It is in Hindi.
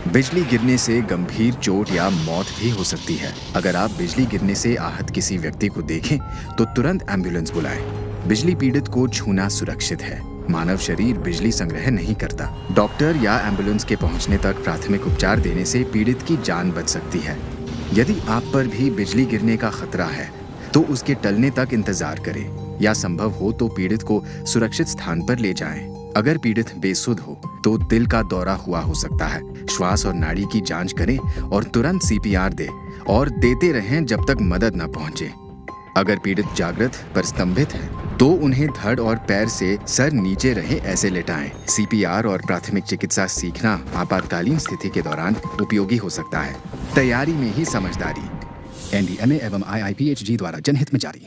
बिजली गिरने से गंभीर चोट या मौत भी हो सकती है। अगर आप बिजली गिरने से आहत किसी व्यक्ति को देखें तो तुरंत एम्बुलेंस बुलाएं। बिजली पीड़ित को छूना सुरक्षित है। मानव शरीर बिजली संग्रह नहीं करता। डॉक्टर या एम्बुलेंस के पहुंचने तक प्राथमिक उपचार देने से पीड़ित की जान बच सकती है। यदि आप पर भी बिजली गिरने का खतरा है तो उसके टलने तक इंतजार करें या संभव हो तो पीड़ित को सुरक्षित स्थान पर ले जाएं। अगर पीड़ित बेसुध हो तो दिल का दौरा हुआ हो सकता है। श्वास और नाड़ी की जांच करें और तुरंत सीपीआर दें और देते रहें जब तक मदद न पहुंचे। अगर पीड़ित जागृत पर स्तंभित है तो उन्हें धड़ और पैर से सर नीचे रहे ऐसे लेटाएं। सीपीआर और प्राथमिक चिकित्सा सीखना आपातकालीन स्थिति के दौरान उपयोगी हो सकता है। तैयारी में ही समझदारी। एनडीएमए एवं आईआईपीएचजी द्वारा जनहित में जारी।